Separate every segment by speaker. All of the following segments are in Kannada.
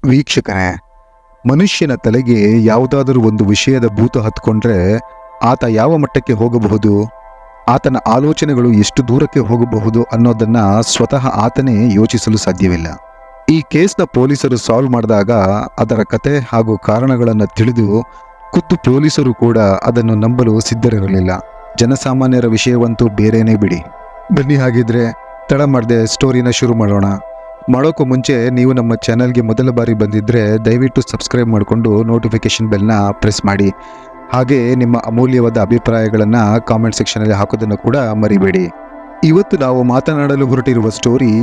Speaker 1: ವೀಕ್ಷಕರೇ, ಮನುಷ್ಯನ ತಲೆಗೆ ಯಾವುದಾದರೂ ಒಂದು ವಿಷಯದ ಭೂತ ಹತ್ಕೊಂಡ್ರೆ ಆತ ಯಾವ ಮಟ್ಟಕ್ಕೆ ಹೋಗಬಹುದು, ಆತನ ಆಲೋಚನೆಗಳು ಎಷ್ಟು ದೂರಕ್ಕೆ ಹೋಗಬಹುದು ಅನ್ನೋದನ್ನ ಸ್ವತಃ ಆತನೇ ಯೋಚಿಸಲು ಸಾಧ್ಯವಿಲ್ಲ. ಈ ಕೇಸ್ನ ಪೊಲೀಸರು ಸಾಲ್ವ್ ಮಾಡಿದಾಗ ಅದರ ಕತೆ ಹಾಗೂ ಕಾರಣಗಳನ್ನು ತಿಳಿದು ಖುದ್ದು ಪೊಲೀಸರು ಕೂಡ ಅದನ್ನು ನಂಬಲು ಸಿದ್ಧರಿರಲಿಲ್ಲ. ಜನಸಾಮಾನ್ಯರ ವಿಷಯವಂತೂ ಬೇರೆನೇ ಬಿಡಿ. ಬನ್ನಿ ಹಾಗಿದ್ರೆ ತಡ ಮಾಡದೆ ಸ್ಟೋರಿನ ಶುರು ಮಾಡೋಕ್ಕೂ ಮುಂಚೆ ನೀವು ನಮ್ಮ ಚಾನಲ್ಗೆ ಮೊದಲ ಬಾರಿ ಬಂದಿದ್ದರೆ ದಯವಿಟ್ಟು ಸಬ್ಸ್ಕ್ರೈಬ್ ಮಾಡಿಕೊಂಡು ನೋಟಿಫಿಕೇಷನ್ ಬೆಲ್ನ ಪ್ರೆಸ್ ಮಾಡಿ. ಹಾಗೆ ನಿಮ್ಮ ಅಮೂಲ್ಯವಾದ ಅಭಿಪ್ರಾಯಗಳನ್ನು ಕಾಮೆಂಟ್ ಸೆಕ್ಷನಲ್ಲಿ ಹಾಕೋದನ್ನು ಕೂಡ ಮರಿಬೇಡಿ. ಇವತ್ತು ನಾವು ಮಾತನಾಡಲು ಹೊರಟಿರುವ ಸ್ಟೋರಿ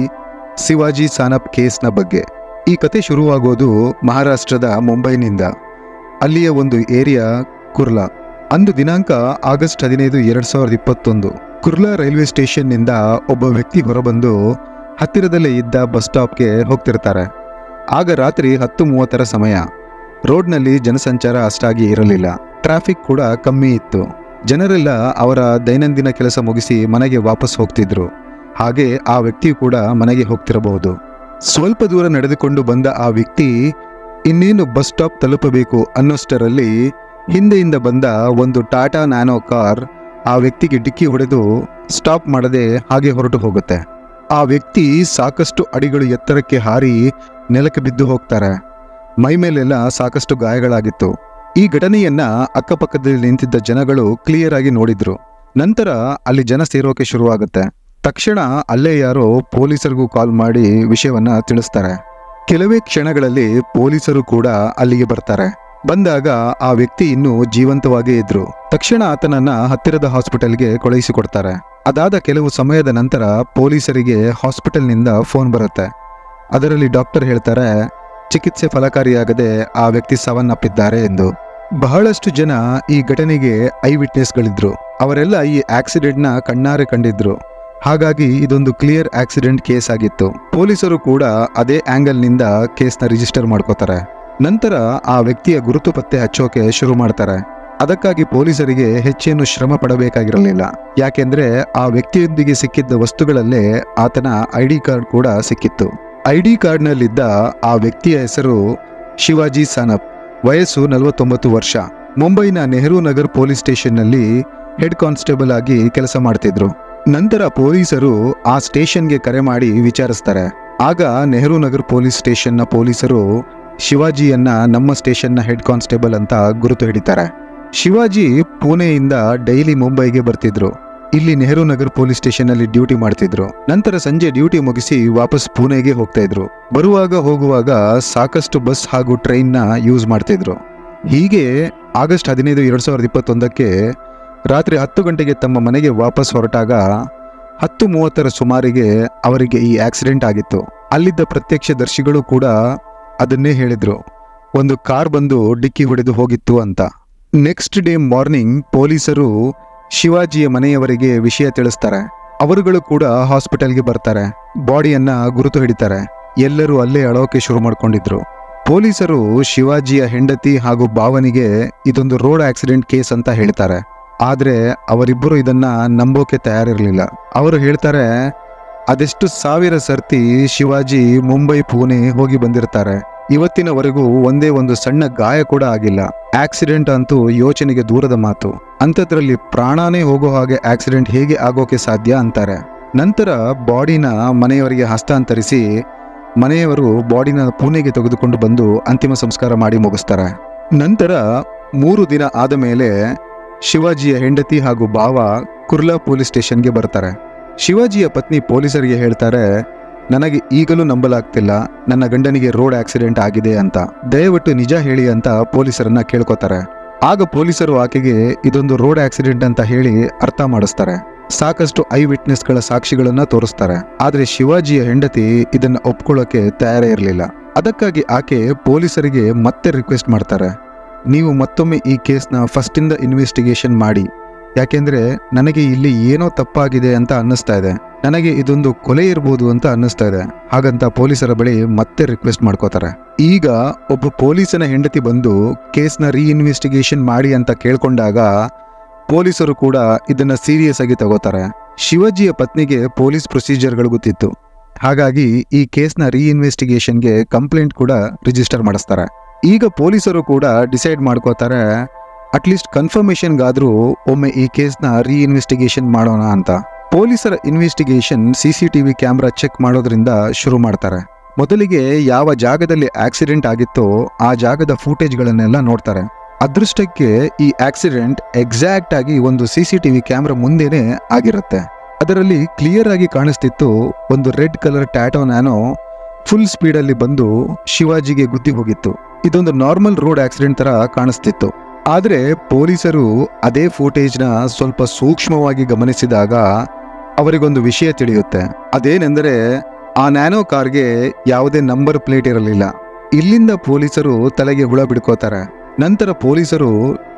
Speaker 1: ಶಿವಾಜಿ ಸಾನಪ್ ಕೇಸ್ನ ಬಗ್ಗೆ. ಈ ಕತೆ ಶುರುವಾಗೋದು ಮಹಾರಾಷ್ಟ್ರದ ಮುಂಬೈನಿಂದ. ಅಲ್ಲಿಯ ಒಂದು ಏರಿಯಾ ಕುರ್ಲಾ. ಅಂದು ದಿನಾಂಕ ಆಗಸ್ಟ್ 15, 2021. ಕುರ್ಲಾ ರೈಲ್ವೆ ಸ್ಟೇಷನ್ನಿಂದ ಒಬ್ಬ ವ್ಯಕ್ತಿ ಹೊರಬಂದು ಹತ್ತಿರದಲ್ಲೇ ಇದ್ದ ಬಸ್ ಸ್ಟಾಪ್ಗೆ ಹೋಗ್ತಿರ್ತಾರೆ. ಆಗ ರಾತ್ರಿ 10:30 ಸಮಯ. ರೋಡ್ನಲ್ಲಿ ಜನಸಂಚಾರ ಅಷ್ಟಾಗಿ ಇರಲಿಲ್ಲ. ಟ್ರಾಫಿಕ್ ಕೂಡ ಕಮ್ಮಿ ಇತ್ತು. ಜನರೆಲ್ಲ ಅವರ ದೈನಂದಿನ ಕೆಲಸ ಮುಗಿಸಿ ಮನೆಗೆ ವಾಪಸ್ ಹೋಗ್ತಿದ್ರು. ಹಾಗೆ ಆ ವ್ಯಕ್ತಿಯು ಕೂಡ ಮನೆಗೆ ಹೋಗ್ತಿರಬಹುದು. ಸ್ವಲ್ಪ ದೂರ ನಡೆದುಕೊಂಡು ಬಂದ ಆ ವ್ಯಕ್ತಿ ಇನ್ನೇನು ಬಸ್ ಸ್ಟಾಪ್ ತಲುಪಬೇಕು ಅನ್ನೋಷ್ಟರಲ್ಲಿ ಹಿಂದೆಯಿಂದ ಬಂದ ಒಂದು ಟಾಟಾ ನ್ಯಾನೋ ಕಾರ್ ಆ ವ್ಯಕ್ತಿಗೆ ಡಿಕ್ಕಿ ಹೊಡೆದು ಸ್ಟಾಪ್ ಮಾಡದೆ ಹಾಗೆ ಹೊರಟು ಹೋಗುತ್ತೆ. ಆ ವ್ಯಕ್ತಿ ಸಾಕಷ್ಟು ಅಡಿಗಳು ಎತ್ತರಕ್ಕೆ ಹಾರಿ ನೆಲಕ್ಕೆ ಬಿದ್ದು ಹೋಗ್ತಾರೆ. ಮೈ ಮೇಲೆಲ್ಲ ಸಾಕಷ್ಟು ಗಾಯಗಳಾಗಿತ್ತು. ಈ ಘಟನೆಯನ್ನ ಅಕ್ಕಪಕ್ಕದಲ್ಲಿ ನಿಂತಿದ್ದ ಜನಗಳು ಕ್ಲಿಯರ್ ಆಗಿ ನೋಡಿದ್ರು. ನಂತರ ಅಲ್ಲಿ ಜನ ಸೇರೋಕೆ ಶುರುವಾಗುತ್ತೆ. ತಕ್ಷಣ ಅಲ್ಲೇ ಯಾರೋ ಪೊಲೀಸರಿಗೂ ಕಾಲ್ ಮಾಡಿ ವಿಷಯವನ್ನ ತಿಳಿಸ್ತಾರೆ. ಕೆಲವೇ ಕ್ಷಣಗಳಲ್ಲಿ ಪೊಲೀಸರು ಕೂಡ ಅಲ್ಲಿಗೆ ಬರ್ತಾರೆ. ಬಂದಾಗ ಆ ವ್ಯಕ್ತಿ ಇನ್ನೂ ಜೀವಂತವಾಗೇ ಇದ್ರು. ತಕ್ಷಣ ಆತನನ್ನ ಹತ್ತಿರದ ಹಾಸ್ಪಿಟಲ್ಗೆ ಕಳುಹಿಸಿಕೊಡ್ತಾರೆ. ಅದಾದ ಕೆಲವು ಸಮಯದ ನಂತರ ಪೊಲೀಸರಿಗೆ ಹಾಸ್ಪಿಟಲ್ನಿಂದ ಫೋನ್ ಬರುತ್ತೆ. ಅದರಲ್ಲಿ ಡಾಕ್ಟರ್ ಹೇಳ್ತಾರೆ, ಚಿಕಿತ್ಸೆ ಫಲಕಾರಿಯಾಗದೆ ಆ ವ್ಯಕ್ತಿ ಸಾವನ್ನಪ್ಪಿದ್ದಾರೆ ಎಂದು. ಬಹಳಷ್ಟು ಜನ ಈ ಘಟನೆಗೆ ಐ ವಿಟ್ನೆಸ್ಗಳಿದ್ರು. ಅವರೆಲ್ಲ ಈ ಆಕ್ಸಿಡೆಂಟ್ನ ಕಣ್ಣಾರೆ ಕಂಡಿದ್ರು. ಹಾಗಾಗಿ ಇದೊಂದು ಕ್ಲಿಯರ್ ಆಕ್ಸಿಡೆಂಟ್ ಕೇಸ್ ಆಗಿತ್ತು. ಪೊಲೀಸರು ಕೂಡ ಅದೇ ಆಂಗಲ್ನಿಂದ ಕೇಸ್ನ ರಿಜಿಸ್ಟರ್ ಮಾಡ್ಕೋತಾರೆ. ನಂತರ ಆ ವ್ಯಕ್ತಿಯ ಗುರುತು ಪತ್ತೆ ಹಚ್ಚೋಕೆ ಶುರು ಮಾಡ್ತಾರೆ. ಅದಕ್ಕಾಗಿ ಪೊಲೀಸರಿಗೆ ಹೆಚ್ಚೇನು ಶ್ರಮ ಪಡಬೇಕಾಗಿರಲಿಲ್ಲ. ಯಾಕೆಂದ್ರೆ ಆ ವ್ಯಕ್ತಿಯೊಂದಿಗೆ ಸಿಕ್ಕಿದ್ದ ವಸ್ತುಗಳಲ್ಲೇ ಆತನ ID ಕಾರ್ಡ್ ಕೂಡ ಸಿಕ್ಕಿತ್ತು. ID ಕಾರ್ಡ್ನಲ್ಲಿದ್ದ ಆ ವ್ಯಕ್ತಿಯ ಹೆಸರು ಶಿವಾಜಿ ಸಾನಪ್. ವಯಸ್ಸು 49 ವರ್ಷ. ಮುಂಬೈನ ನೆಹರು ನಗರ್ ಪೊಲೀಸ್ ಸ್ಟೇಷನ್ನಲ್ಲಿ ಹೆಡ್ ಕಾನ್ಸ್ಟೇಬಲ್ ಆಗಿ ಕೆಲಸ ಮಾಡ್ತಿದ್ರು. ನಂತರ ಪೊಲೀಸರು ಆ ಸ್ಟೇಷನ್ಗೆ ಕರೆ ಮಾಡಿ ವಿಚಾರಿಸ್ತಾರೆ. ಆಗ ನೆಹರು ನಗರ್ ಪೊಲೀಸ್ ಸ್ಟೇಷನ್ನ ಪೊಲೀಸರು ಶಿವಾಜಿಯನ್ನ ನಮ್ಮ ಸ್ಟೇಷನ್ನ ಹೆಡ್ ಕಾನ್ಸ್ಟೇಬಲ್ ಅಂತ ಗುರುತು ಹಿಡಿತಾರೆ. ಶಿವಾಜಿ ಪುಣೆಯಿಂದ ಡೈಲಿ ಮುಂಬೈಗೆ ಬರ್ತಿದ್ರು. ಇಲ್ಲಿ ನೆಹರು ನಗರ್ ಪೊಲೀಸ್ ಸ್ಟೇಷನ್ನಲ್ಲಿ ಡ್ಯೂಟಿ ಮಾಡ್ತಿದ್ರು. ನಂತರ ಸಂಜೆ ಡ್ಯೂಟಿ ಮುಗಿಸಿ ವಾಪಸ್ ಪುಣೆಗೆ ಹೋಗ್ತಾ ಇದ್ರು. ಬರುವಾಗ ಹೋಗುವಾಗ ಸಾಕಷ್ಟು ಬಸ್ ಹಾಗೂ ಟ್ರೈನ್ನ ಯೂಸ್ ಮಾಡ್ತಿದ್ರು. ಹೀಗೆ ಆಗಸ್ಟ್ 15, 2021ಕ್ಕೆ ರಾತ್ರಿ 10 ಗಂಟೆಗೆ ತಮ್ಮ ಮನೆಗೆ ವಾಪಸ್ ಹೊರಟಾಗ 10:30 ಸುಮಾರಿಗೆ ಅವರಿಗೆ ಈ ಆಕ್ಸಿಡೆಂಟ್ ಆಗಿತ್ತು. ಅಲ್ಲಿದ್ದ ಪ್ರತ್ಯಕ್ಷದರ್ಶಿಗಳು ಕೂಡ ಅದನ್ನೇ ಹೇಳಿದ್ರು, ಒಂದು ಕಾರ್ ಬಂದು ಡಿಕ್ಕಿ ಹೊಡೆದು ಹೋಗಿತ್ತು ಅಂತ. ನೆಕ್ಸ್ಟ್ ಡೇ ಮಾರ್ನಿಂಗ್ ಪೊಲೀಸರು ಶಿವಾಜಿಯ ಮನೆಯವರಿಗೆ ವಿಷಯ ತಿಳಿಸ್ತಾರೆ. ಅವರುಗಳು ಕೂಡ ಹಾಸ್ಪಿಟಲ್ಗೆ ಬರ್ತಾರೆ. ಬಾಡಿಯನ್ನ ಗುರುತು ಹಿಡಿತಾರೆ. ಎಲ್ಲರೂ ಅಲ್ಲೇ ಅಳೋಕೆ ಶುರು ಮಾಡ್ಕೊಂಡಿದ್ರು. ಪೊಲೀಸರು ಶಿವಾಜಿಯ ಹೆಂಡತಿ ಹಾಗೂ ಭಾವನಿಗೆ ಇದೊಂದು ರೋಡ್ ಆಕ್ಸಿಡೆಂಟ್ ಕೇಸ್ ಅಂತ ಹೇಳ್ತಾರೆ. ಆದ್ರೆ ಅವರಿಬ್ಬರು ಇದನ್ನ ನಂಬೋಕೆ ತಯಾರಿರಲಿಲ್ಲ. ಅವರು ಹೇಳ್ತಾರೆ, ಅದೆಷ್ಟು ಸಾವಿರ ಸರ್ತಿ ಶಿವಾಜಿ ಮುಂಬೈ ಪುಣೆ ಹೋಗಿ ಬಂದಿರ್ತಾರೆ. ಇವತ್ತಿನವರೆಗೂ ಒಂದೇ ಒಂದು ಸಣ್ಣ ಗಾಯ ಕೂಡ ಆಗಿಲ್ಲ. ಆಕ್ಸಿಡೆಂಟ್ ಅಂತೂ ಯೋಚನೆಗೆ ದೂರದ ಮಾತು. ಅಂಥದ್ರಲ್ಲಿ ಪ್ರಾಣಾನೇ ಹೋಗೋ ಹಾಗೆ ಆಕ್ಸಿಡೆಂಟ್ ಹೇಗೆ ಆಗೋಕೆ ಸಾಧ್ಯ ಅಂತಾರೆ. ನಂತರ ಬಾಡಿನ ಮನೆಯವರಿಗೆ ಹಸ್ತಾಂತರಿಸಿ ಮನೆಯವರು ಬಾಡಿನ ಪುಣೆಗೆ ತೆಗೆದುಕೊಂಡು ಬಂದು ಅಂತಿಮ ಸಂಸ್ಕಾರ ಮಾಡಿ ಮುಗಿಸ್ತಾರೆ. ನಂತರ 3 ದಿನ ಆದ ಮೇಲೆ ಶಿವಾಜಿಯ ಹೆಂಡತಿ ಹಾಗೂ ಭಾವ ಕುರ್ಲಾ ಪೊಲೀಸ್ ಸ್ಟೇಷನ್ಗೆ ಬರ್ತಾರೆ. ಶಿವಾಜಿಯ ಪತ್ನಿ ಪೊಲೀಸರಿಗೆ ಹೇಳ್ತಾರೆ, ನನಗೆ ಈಗಲೂ ನಂಬಲಾಗ್ತಿಲ್ಲ, ನನ್ನ ಗಂಡನಿಗೆ ರೋಡ್ ಆಕ್ಸಿಡೆಂಟ್ ಆಗಿದೆ ಅಂತ. ದಯವಿಟ್ಟು ನಿಜ ಹೇಳಿ ಅಂತ ಪೊಲೀಸರನ್ನ ಕೇಳ್ಕೊತಾರೆ. ಆಗ ಪೊಲೀಸರು ಆಕೆಗೆ ಇದೊಂದು ರೋಡ್ ಆಕ್ಸಿಡೆಂಟ್ ಅಂತ ಹೇಳಿ ಅರ್ಥ ಮಾಡಿಸ್ತಾರೆ. ಸಾಕಷ್ಟು ಐ ವಿಟ್ನೆಸ್ಗಳ ಸಾಕ್ಷಿಗಳನ್ನ ತೋರಿಸ್ತಾರೆ. ಆದ್ರೆ ಶಿವಾಜಿಯ ಹೆಂಡತಿ ಇದನ್ನ ಒಪ್ಕೊಳ್ಳೋಕೆ ತಯಾರೇ ಇರಲಿಲ್ಲ. ಅದಕ್ಕಾಗಿ ಆಕೆ ಪೊಲೀಸರಿಗೆ ಮತ್ತೆ ರಿಕ್ವೆಸ್ಟ್ ಮಾಡ್ತಾರೆ, ನೀವು ಮತ್ತೊಮ್ಮೆ ಈ ಕೇಸ್ನ ಫಸ್ಟಿಂದ ಇನ್ವೆಸ್ಟಿಗೇಷನ್ ಮಾಡಿ. ಯಾಕೆಂದ್ರೆ ನನಗೆ ಇಲ್ಲಿ ಏನೋ ತಪ್ಪಾಗಿದೆ ಅಂತ ಅನ್ನಿಸ್ತಾ ಇದೆ. ನನಗೆ ಇದೊಂದು ಕೊಲೆ ಇರ್ಬೋದು ಅಂತ ಅನ್ನಿಸ್ತಾ ಇದೆ. ಹಾಗಂತ ಪೊಲೀಸರ ಬಳಿ ಮತ್ತೆ ರಿಕ್ವೆಸ್ಟ್ ಮಾಡ್ಕೋತಾರೆ. ಈಗ ಒಬ್ಬ ಪೊಲೀಸನ ಹೆಂಡತಿ ಬಂದು ಕೇಸ್ನ ರೀಇನ್ವೆಸ್ಟಿಗೇಷನ್ ಮಾಡಿ ಅಂತ ಕೇಳ್ಕೊಂಡಾಗ ಪೊಲೀಸರು ಕೂಡ ಇದನ್ನ ಸೀರಿಯಸ್ ಆಗಿ ತಗೋತಾರೆ. ಶಿವಾಜಿಯ ಪತ್ನಿಗೆ ಪೊಲೀಸ್ ಪ್ರೊಸೀಜರ್ಗಳು ಗೊತ್ತಿತ್ತು. ಹಾಗಾಗಿ ಈ ಕೇಸ್ನ ರೀಇನ್ವೆಸ್ಟಿಗೇಷನ್ಗೆ ಕಂಪ್ಲೇಂಟ್ ಕೂಡ ರಿಜಿಸ್ಟರ್ ಮಾಡಿಸ್ತಾರೆ. ಈಗ ಪೊಲೀಸರು ಕೂಡ ಡಿಸೈಡ್ ಮಾಡ್ಕೋತಾರೆ, ಅಟ್ಲೀಸ್ಟ್ ಕನ್ಫರ್ಮೇಷನ್ಗಾದ್ರೂ ಒಮ್ಮೆ ಈ ಕೇಸ್ನ ರೀಇನ್ವೆಸ್ಟಿಗೇಷನ್ ಮಾಡೋಣ ಅಂತ. ಪೊಲೀಸರ ಇನ್ವೆಸ್ಟಿಗೇಷನ್ CCTV ಕ್ಯಾಮ್ರಾ ಚೆಕ್ ಮಾಡೋದ್ರಿಂದ ಶುರು ಮಾಡ್ತಾರೆ. ಮೊದಲಿಗೆ ಯಾವ ಜಾಗದಲ್ಲಿ ಆಕ್ಸಿಡೆಂಟ್ ಆಗಿತ್ತೋ ಆ ಜಾಗದ ಫೂಟೇಜ್ಗಳನ್ನೆಲ್ಲ ನೋಡ್ತಾರೆ. ಅದೃಷ್ಟಕ್ಕೆ ಈ ಆಕ್ಸಿಡೆಂಟ್ ಎಕ್ಸಾಕ್ಟ್ ಆಗಿ ಒಂದು CCTV ಕ್ಯಾಮ್ರಾ ಮುಂದೆನೇ ಆಗಿರುತ್ತೆ. ಅದರಲ್ಲಿ ಕ್ಲಿಯರ್ ಆಗಿ ಕಾಣಿಸ್ತಿತ್ತು, ಒಂದು red colour Tata Nano full ಸ್ಪೀಡಲ್ಲಿ ಬಂದು ಶಿವಾಜಿಗೆ ಗುದ್ದಿ ಹೋಗಿತ್ತು. ಇದೊಂದು ನಾರ್ಮಲ್ ರೋಡ್ ಆಕ್ಸಿಡೆಂಟ್ ತರ ಕಾಣಿಸ್ತಿತ್ತು. ಆದರೆ ಪೊಲೀಸರು ಅದೇ ಫೂಟೇಜ್ನ ಸ್ವಲ್ಪ ಸೂಕ್ಷ್ಮವಾಗಿ ಗಮನಿಸಿದಾಗ ಅವರಿಗೊಂದು ವಿಷಯ ತಿಳಿಯುತ್ತೆ. ಅದೇನೆಂದರೆ ಆ ನ್ಯಾನೋ ಕಾರ್ಗೆ ಯಾವುದೇ ನಂಬರ್ ಪ್ಲೇಟ್ ಇರಲಿಲ್ಲ. ಇಲ್ಲಿಂದ ಪೊಲೀಸರು ತಲೆಗೆ ಹುಳ ಬಿಡ್ಕೋತಾರೆ. ನಂತರ ಪೊಲೀಸರು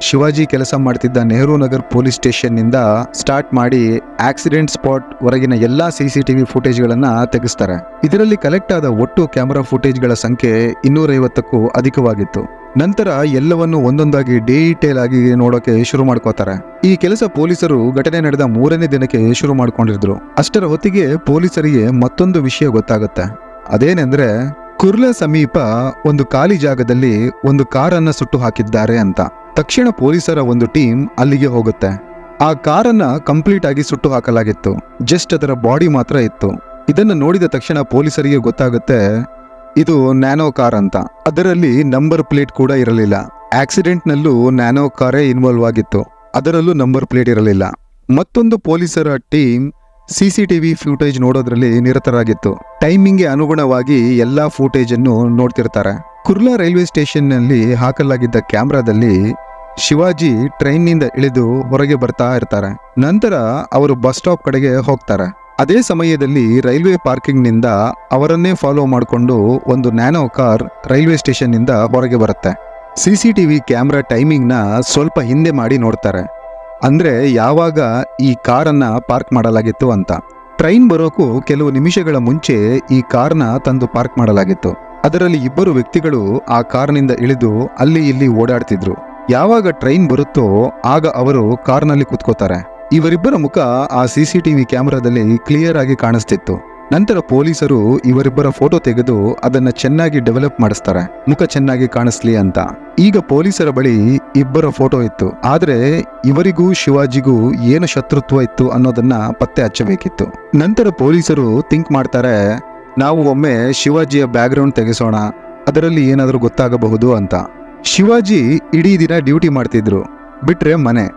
Speaker 1: ಶಿವಾಜಿ ಕೆಲಸ ಮಾಡ್ತಿದ್ದ ನೆಹರು ನಗರ್ ಪೊಲೀಸ್ ಸ್ಟೇಷನ್ನಿಂದ ಸ್ಟಾರ್ಟ್ ಮಾಡಿ ಆಕ್ಸಿಡೆಂಟ್ ಸ್ಪಾಟ್ ವರೆಗಿನ ಎಲ್ಲಾ CCTV ಫುಟೇಜ್ಗಳನ್ನ ತೆಗೆಸ್ತಾರೆ. ಇದರಲ್ಲಿ ಕಲೆಕ್ಟ್ ಆದ ಒಟ್ಟು ಕ್ಯಾಮೆರಾ ಫುಟೇಜ್ಗಳ ಸಂಖ್ಯೆ 250ಕ್ಕೂ ಅಧಿಕವಾಗಿತ್ತು. ನಂತರ ಎಲ್ಲವನ್ನು ಒಂದೊಂದಾಗಿ ಡೀಟೇಲ್ ಆಗಿ ನೋಡೋಕೆ ಶುರು ಮಾಡ್ಕೋತಾರೆ. ಈ ಕೆಲಸ ಪೊಲೀಸರು ಘಟನೆ ನಡೆದ 3ನೇ ದಿನಕ್ಕೆ ಶುರು ಮಾಡ್ಕೊಂಡಿದ್ರು. ಅಷ್ಟರ ಹೊತ್ತಿಗೆ ಪೊಲೀಸರಿಗೆ ಮತ್ತೊಂದು ವಿಷಯ ಗೊತ್ತಾಗುತ್ತೆ. ಅದೇನೆಂದ್ರೆ ಕುರ್ಲಾ ಸಮೀಪ ಒಂದು ಖಾಲಿ ಜಾಗದಲ್ಲಿ ಒಂದು ಕಾರನ್ನ ಸುಟ್ಟು ಹಾಕಿದ್ದಾರೆ ಅಂತ. ತಕ್ಷಣ ಪೊಲೀಸರ ಒಂದು ಟೀಮ್ ಅಲ್ಲಿಗೆ ಹೋಗುತ್ತೆ. ಆ ಕಾರನ್ನ ಕಂಪ್ಲೀಟ್ ಆಗಿ ಸುಟ್ಟು ಹಾಕಲಾಗಿತ್ತು, ಜಸ್ಟ್ ಅದರ ಬಾಡಿ ಮಾತ್ರ ಇತ್ತು. ಇದನ್ನು ನೋಡಿದ ತಕ್ಷಣ ಪೊಲೀಸರಿಗೆ ಗೊತ್ತಾಗುತ್ತೆ ಇದು ನ್ಯಾನೋ ಕಾರ್ ಅಂತ. ಅದರಲ್ಲಿ ನಂಬರ್ ಪ್ಲೇಟ್ ಕೂಡ ಇರಲಿಲ್ಲ. ಆಕ್ಸಿಡೆಂಟ್ ನಲ್ಲೂ ನ್ಯಾನೋ ಕಾರೇ ಇನ್ವಾಲ್ವ್ ಆಗಿತ್ತು, ಅದರಲ್ಲೂ ನಂಬರ್ ಪ್ಲೇಟ್ ಇರಲಿಲ್ಲ. ಮತ್ತೊಂದು ಪೊಲೀಸರ ಟೀಮ್ CCTV ಫೂಟೇಜ್ ನೋಡೋದ್ರಲ್ಲಿ ನಿರತರಾಗಿತ್ತು. ಟೈಮಿಂಗ್ಗೆ ಅನುಗುಣವಾಗಿ ಎಲ್ಲಾ ಫೂಟೇಜ್ ಅನ್ನು ನೋಡ್ತಿರ್ತಾರೆ. ಕುರ್ಲಾ ರೈಲ್ವೆ ಸ್ಟೇಷನ್ ನಲ್ಲಿ ಹಾಕಲಾಗಿದ್ದ ಕ್ಯಾಮ್ರಾದಲ್ಲಿ ಶಿವಾಜಿ ಟ್ರೈನ್ ನಿಂದ ಇಳಿದು ಹೊರಗೆ ಬರ್ತಾ ಇರ್ತಾರೆ. ನಂತರ ಅವರು ಬಸ್ ಸ್ಟಾಪ್ ಕಡೆಗೆ ಹೋಗ್ತಾರೆ. ಅದೇ ಸಮಯದಲ್ಲಿ ರೈಲ್ವೆ ಪಾರ್ಕಿಂಗ್ ನಿಂದ ಅವರನ್ನೇ ಫಾಲೋ ಮಾಡಿಕೊಂಡು ಒಂದು ನ್ಯಾನೋ ಕಾರ್ ರೈಲ್ವೆ ಸ್ಟೇಷನ್ ನಿಂದ ಹೊರಗೆ ಬರುತ್ತೆ. CCTV ಕ್ಯಾಮ್ರಾ ಟೈಮಿಂಗ್ ನ ಸ್ವಲ್ಪ ಹಿಂದೆ ಮಾಡಿ ನೋಡ್ತಾರೆ, ಅಂದ್ರೆ ಯಾವಾಗ ಈ ಕಾರನ್ನ ಪಾರ್ಕ್ ಮಾಡಲಾಗಿತ್ತು ಅಂತ. ಟ್ರೈನ್ ಬರೋಕು ಕೆಲವು ನಿಮಿಷಗಳ ಮುಂಚೆ ಈ ಕಾರ್ನ ತಂದು ಪಾರ್ಕ್ ಮಾಡಲಾಗಿತ್ತು. ಅದರಲ್ಲಿ ಇಬ್ಬರು ವ್ಯಕ್ತಿಗಳು ಆ ಕಾರ್ನಿಂದ ಇಳಿದು ಅಲ್ಲಿ ಇಲ್ಲಿ ಓಡಾಡ್ತಿದ್ರು. ಯಾವಾಗ ಟ್ರೈನ್ ಬರುತ್ತೋ ಆಗ ಅವರು ಕಾರ್ನಲ್ಲಿ ಕುತ್ಕೋತಾರೆ. ಇವರಿಬ್ಬರ ಮುಖ ಆ CCTV ಕ್ಯಾಮೆರಾದಲ್ಲಿ ಕ್ಲಿಯರ್ ಆಗಿ ಕಾಣಿಸ್ತಿತ್ತು. ನಂತರ ಪೊಲೀಸರು ಇವರಿಬ್ಬರ ಫೋಟೋ ತೆಗೆದು ಅದನ್ನ ಚೆನ್ನಾಗಿ ಡೆವಲಪ್ ಮಾಡಿಸ್ತಾರೆ, ಮುಖ ಚೆನ್ನಾಗಿ ಕಾಣಿಸ್ಲಿ ಅಂತ. ಈಗ ಪೊಲೀಸರ ಬಳಿ ಇಬ್ಬರ ಫೋಟೋ ಇತ್ತು, ಆದ್ರೆ ಇವರಿಗೂ ಶಿವಾಜಿಗೂ ಏನು ಶತ್ರುತ್ವ ಇತ್ತು ಅನ್ನೋದನ್ನ ಪತ್ತೆ ಹಚ್ಚಬೇಕಿತ್ತು. ನಂತರ ಪೊಲೀಸರು ಥಿಂಕ್ ಮಾಡ್ತಾರೆ, ನಾವು ಒಮ್ಮೆ ಶಿವಾಜಿಯ ಬ್ಯಾಕ್ಗ್ರೌಂಡ್ ತೆಗೆಸೋಣ, ಅದರಲ್ಲಿ ಏನಾದರೂ ಗೊತ್ತಾಗಬಹುದು ಅಂತ. ಶಿವಾಜಿ ಇಡೀ ದಿನ ಡ್ಯೂಟಿ ಮಾಡ್ತಿದ್ರು, ಬಿಟ್ರೆ ಮನೆ.